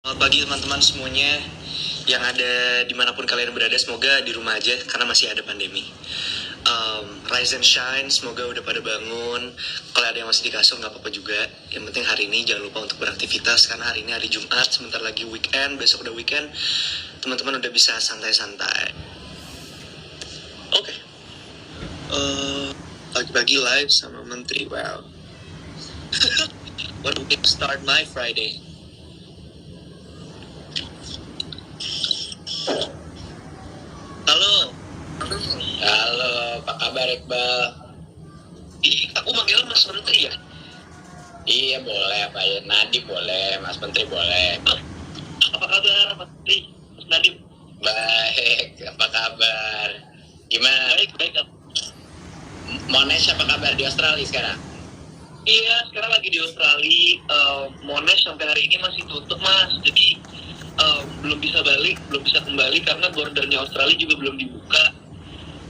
Selamat pagi teman-teman semuanya yang ada dimanapun kalian berada, semoga di rumah aja karena masih ada pandemi. Rise and shine, semoga udah pada bangun. Kalau ada yang masih di kasur nggak apa-apa juga. Yang penting hari ini jangan lupa untuk beraktivitas karena hari ini hari Jumat, sebentar lagi weekend, besok udah weekend. Teman-teman udah bisa santai-santai. Oke. Pagi-pagi live sama Menteri, wow. What a way to start my Friday. Halo. Halo, apa kabar Iqbal? Aku manggil Mas Menteri ya? Iya boleh, Pak Nadiem boleh, Mas Menteri boleh. Apa kabar Mas Menteri? Mas Nadiem? Baik, apa kabar? Gimana? Baik. Monash apa kabar di Australia sekarang? Iya, sekarang lagi di Australia. Monash sampai hari ini masih tutup Mas. Jadi belum bisa kembali karena bordernya Australia juga belum dibuka.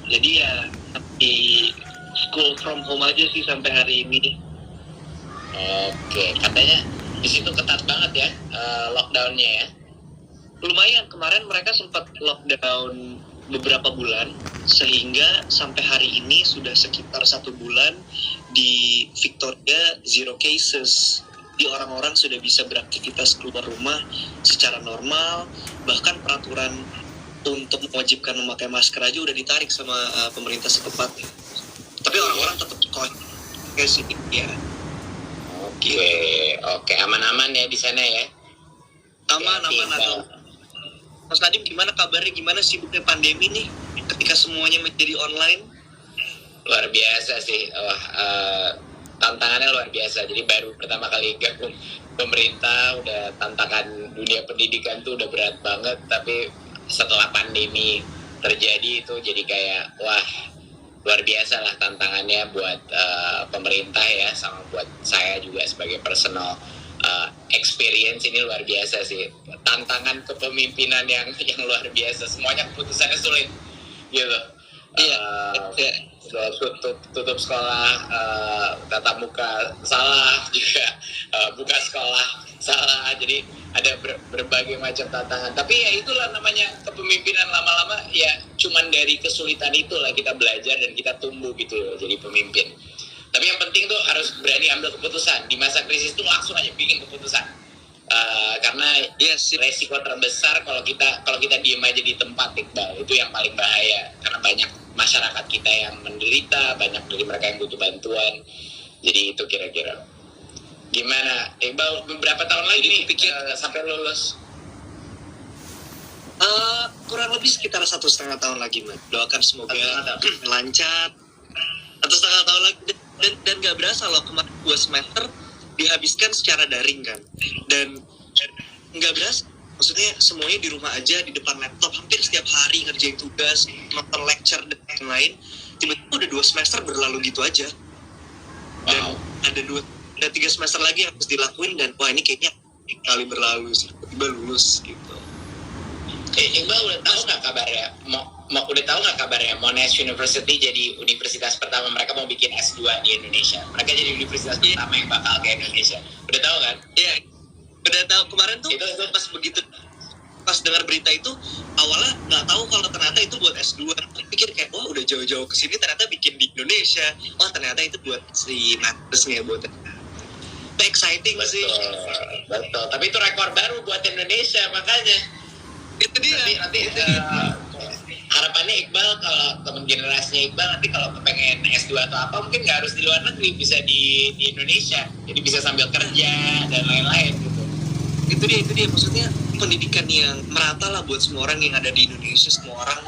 Jadi ya di school from home aja sih sampai hari ini. Oke, katanya di situ ketat banget ya lockdownnya ya. Lumayan, kemarin mereka sempat lockdown beberapa bulan, sehingga sampai hari ini sudah sekitar 1 bulan di Victoria zero cases. Di orang-orang sudah bisa beraktivitas keluar rumah secara normal, bahkan peraturan untuk mewajibkan memakai masker aja udah ditarik sama pemerintah setempat. Tapi orang-orang tetap kayak sih ya. Oke, aman-aman ya di sana ya. Aman. Atau Mas Nadiem gimana kabarnya? Gimana sibuknya pandemi nih ketika semuanya menjadi online? Luar biasa sih. Tantangannya luar biasa. Jadi baru pertama kali gabung pemerintah, udah tantangan dunia pendidikan tuh udah berat banget. Tapi setelah pandemi terjadi itu jadi kayak wah luar biasa lah tantangannya buat pemerintah ya, sama buat saya juga sebagai personal experience. Ini luar biasa sih, tantangan kepemimpinan yang luar biasa. Semuanya keputusannya sulit gitu. Tutup sekolah, tatap muka salah juga, buka sekolah salah, jadi ada berbagai macam tantangan. Tapi ya itulah namanya kepemimpinan, lama-lama ya cuman dari kesulitan itulah kita belajar dan kita tumbuh gitu loh jadi pemimpin. Tapi yang penting tuh harus berani ambil keputusan di masa krisis tuh, langsung aja bikin keputusan. Karena resiko terbesar kalau kita diem aja di tempat, Iqbal, itu yang paling bahaya karena banyak masyarakat kita yang menderita, banyak dari mereka yang butuh bantuan. Jadi itu kira-kira. Gimana Iqbal, beberapa tahun lagi nih sampai lulus? Kurang lebih sekitar 1,5 tahun lagi, Man. Doakan semoga lancar. 1,5 tahun lagi, dan gak berasa loh, kemarin 2 semester dihabiskan secara daring kan, dan nggak berasa, maksudnya semuanya di rumah aja, di depan laptop hampir setiap hari ngerjain tugas, nonton lecture dan lain-lain. Tiba-tiba udah 2 semester berlalu gitu aja, dan ada 3 semester lagi yang harus dilakuin, dan wah ini kayaknya kali berlalu sih, tiba-tiba lulus gitu. Iqbal udah tahu nggak kabarnya? Udah tahu nggak kabarnya Monash University jadi universitas pertama, mereka mau bikin S2 di Indonesia. Mereka jadi universitas pertama yang bakal ke Indonesia. Udah tahu kan? Iya, udah tahu. Kemarin tuh itu. Pas dengar berita itu, awalnya nggak tahu kalau ternyata itu buat S2. Pikir kayak, wah udah jauh-jauh ke sini ternyata bikin di Indonesia. Oh ternyata itu buat si mastersnya, buat exciting. Betul, sih. Betul. Tapi itu rekor baru buat Indonesia, makanya. Itu dia. Nanti harapannya Iqbal, kalau temen generasinya Iqbal nanti kalau kepengen S2 atau apa, mungkin nggak harus di luar negeri, bisa di Indonesia. Jadi bisa sambil kerja dan lain-lain gitu. Itu dia maksudnya pendidikan yang merata lah buat semua orang yang ada di Indonesia. Semua orang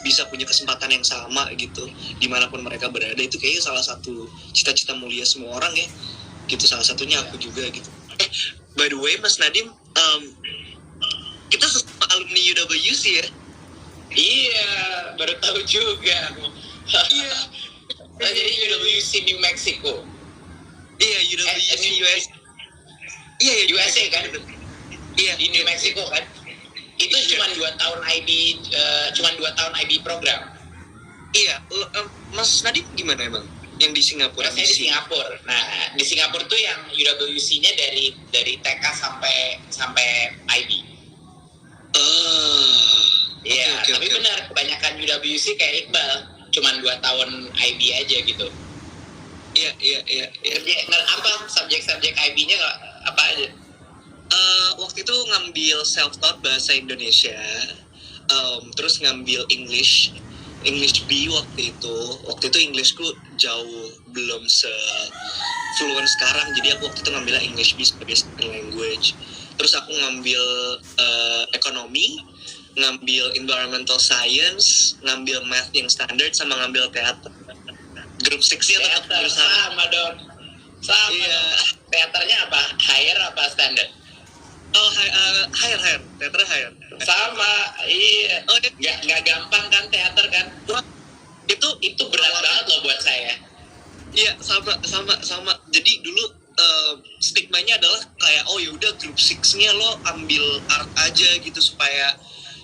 bisa punya kesempatan yang sama gitu dimanapun mereka berada. Itu kayaknya salah satu cita-cita mulia semua orang ya gitu, salah satunya aku juga gitu. By the way Mas Nadiem, kita sesama alumni UWC ya? Iya, baru tahu juga. Iya. Jadi UWC New Mexico. Iya, UWC US. Iya, USA kan? Iya, di New Mexico kan? Itu cuma 2 tahun IB program. Iya, Mas Nadiem gimana emang? Yang di Singapura. Saya di Singapura. Nah, di Singapura tuh yang UWC-nya dari TK sampai IB. Iya, tapi okay. Benar, kebanyakan UWC kayak Iqbal, cuman 2 tahun IB aja gitu. Iya. Apa subjek-subjek IB-nya apa aja? Waktu itu ngambil self-taught bahasa Indonesia, terus ngambil English B waktu itu Englishku jauh belum se-fluent sekarang, jadi aku waktu itu ngambil English B sebagai second language. Terus aku ngambil ekonomi, ngambil environmental science, ngambil math yang standard, sama ngambil teater. Grup 6-nya tetap berusaha. Sama dong. Iya. Teaternya apa? Higher apa standard? Oh, higher. Teater higher. Sama, iya. Oh, nggak gampang kan teater kan? Wah, itu berat banget loh buat saya. Iya, sama. Jadi dulu stigmanya adalah kayak, oh ya udah grup 6-nya lo ambil art aja gitu, supaya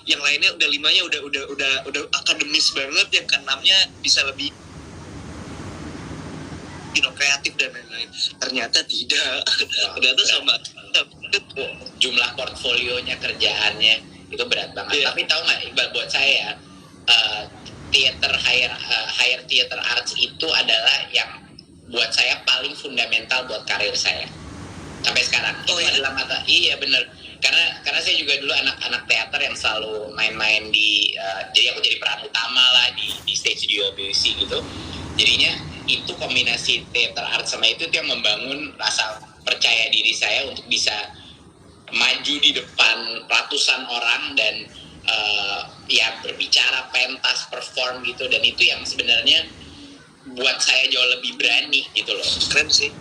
yang lainnya udah 5-nya udah akademis banget, yang ke-6-nya bisa lebih kreatif dan lain-lain. Ternyata tidak. Ternyata sama. Jumlah portfolionya, kerjaannya itu berat banget. Tapi tahu nggak, Iqbal, buat saya theater higher theater arts itu adalah yang buat saya paling fundamental buat karir saya sampai sekarang. Adalah mata. Iya bener. Karena saya juga dulu anak teater yang selalu main-main di jadi aku jadi peran utama lah di stage di UWC gitu. Jadinya itu kombinasi theater art sama itu yang membangun rasa percaya diri saya untuk bisa maju di depan ratusan orang dan berbicara, pentas, perform gitu. Dan itu yang sebenarnya buat saya jauh lebih berani gitu loh. Keren sih.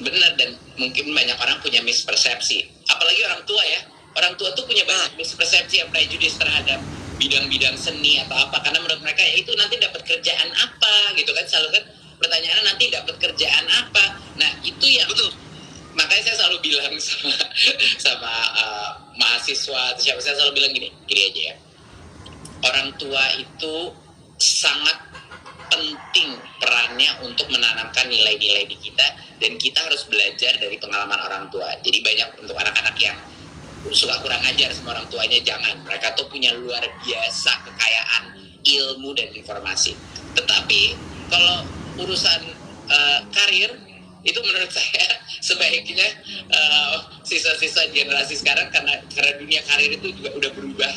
Bener, dan mungkin banyak orang punya mispersepsi, apalagi orang tua ya. Orang tua tuh punya banyak mispersepsi yang prejudis terhadap bidang-bidang seni atau apa, karena menurut mereka ya itu nanti dapat kerjaan apa gitu kan, selalu kan pertanyaannya nanti dapat kerjaan apa. Nah itu yang betul. Makanya saya selalu bilang sama mahasiswa, saya selalu bilang gini aja ya, orang tua itu sangat penting perannya untuk menanamkan nilai-nilai di kita, dan kita harus belajar dari pengalaman orang tua. Jadi banyak untuk anak-anak yang suka kurang ajar sama orang tuanya, jangan. Mereka tuh punya luar biasa kekayaan ilmu dan informasi. Tetapi kalau urusan karir, itu menurut saya sebaiknya sisa-sisa generasi sekarang, karena dunia karir itu juga udah berubah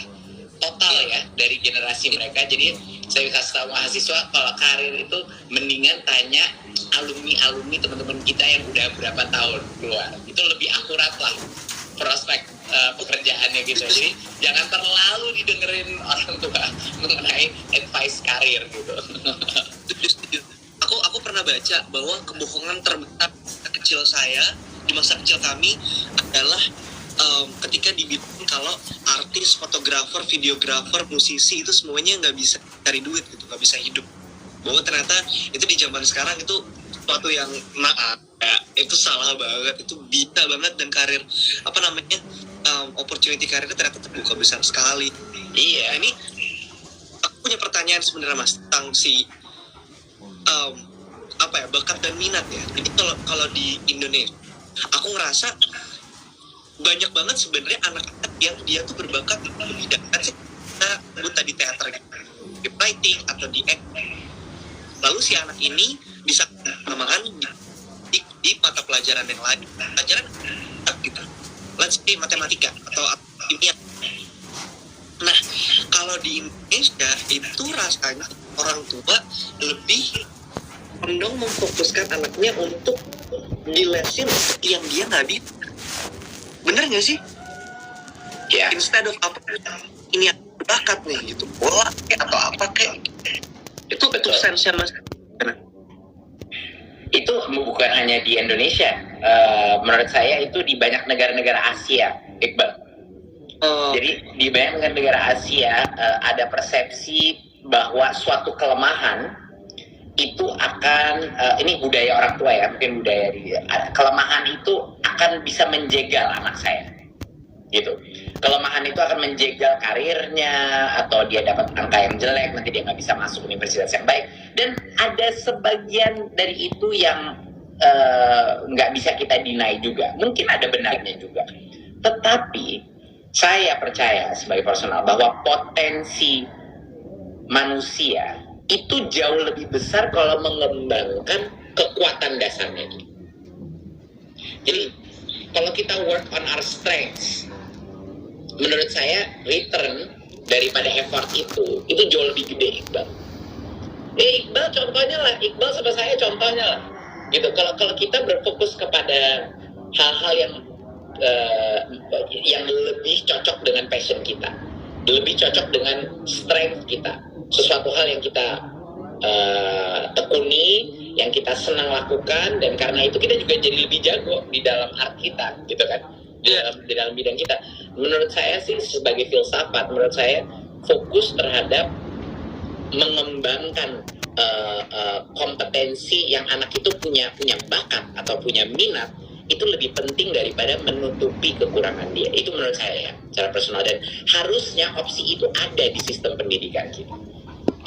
total ya dari generasi mereka. Jadi saya kasih tahu mahasiswa kalau karir itu mendingan tanya alumni teman-teman kita yang udah berapa tahun keluar, itu lebih akurat lah prospek pekerjaannya gitu. Jadi jangan terlalu didengerin orang tua mengenai advice karir gitu. Aku pernah baca bahwa kebohongan terbesar kecil saya di masa kecil kami adalah ketika dibilang kalau artis, fotografer, videografer, musisi itu semuanya nggak bisa cari duit gitu, nggak bisa hidup. Bahwa ternyata itu di zaman sekarang itu suatu yang itu salah banget, itu bisa banget, dan karir opportunity karirnya ternyata terbuka besar sekali. Iya, ini aku punya pertanyaan sebenarnya Mas tentang si bakat dan minat ya. Jadi kalau di Indonesia aku ngerasa banyak banget sebenarnya anak-anak yang dia tuh berbakat di bidang sebut tadi teater gitu, di writing atau di acting. Lalu si anak ini bisa kenamaan di mata pelajaran yang lain, pelajaran gitu, let's say matematika atau kimia. Nah, kalau di Indonesia itu rasanya orang tua lebih condong memfokuskan anaknya untuk dilesin yang dia nggak bisa. Bener nggak sih? Ya. Instead of ini yang bakat nih gitu, bola atau apa kayak itu betul sense-nya Mas. Itu bukan hanya di Indonesia, menurut saya itu di banyak negara-negara Asia, Iqbal. Jadi di banyak negara Asia ada persepsi bahwa suatu kelemahan itu akan ini budaya orang tua ya, mungkin budaya kelemahan itu akan bisa menjegal anak saya gitu. Kelemahan itu akan menjegal karirnya, atau dia dapat angka yang jelek, nanti dia nggak bisa masuk universitas yang baik. Dan ada sebagian dari itu yang nggak bisa kita deny juga. Mungkin ada benarnya juga. Tetapi saya percaya sebagai personal bahwa potensi manusia itu jauh lebih besar kalau mengembangkan kekuatan dasarnya. Jadi kalau kita work on our strengths, menurut saya return daripada effort itu jauh lebih gede, Iqbal. Iqbal contohnya lah, Iqbal sama saya contohnya lah. Gitu. Kalau kita berfokus kepada hal-hal yang lebih cocok dengan passion kita, lebih cocok dengan strength kita, sesuatu hal yang kita tekuni, yang kita senang lakukan, dan karena itu kita juga jadi lebih jago di dalam art kita, gitu kan, di dalam bidang kita. Menurut saya sih sebagai filsafat, menurut saya fokus terhadap mengembangkan kompetensi yang anak itu punya bakat atau punya minat, itu lebih penting daripada menutupi kekurangan dia. Itu menurut saya ya, secara personal. Dan harusnya opsi itu ada di sistem pendidikan kita.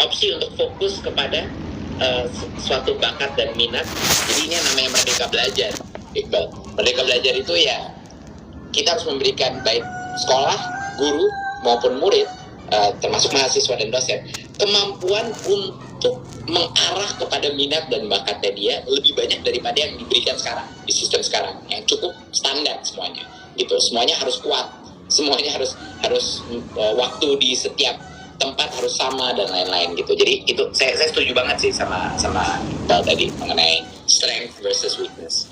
Opsi untuk fokus kepada suatu bakat dan minat. Jadi ini yang namanya merdeka belajar, Iqbal. Merdeka belajar itu ya kita harus memberikan baik sekolah, guru maupun murid, termasuk mahasiswa dan dosen, kemampuan untuk mengarah kepada minat dan bakatnya dia lebih banyak daripada yang diberikan sekarang di sistem sekarang yang cukup standar semuanya. Gitu, semuanya harus kuat, semuanya harus waktu di setiap tempat harus sama dan lain-lain gitu. Jadi itu saya setuju banget sih sama Iqbal tadi mengenai strength versus weakness.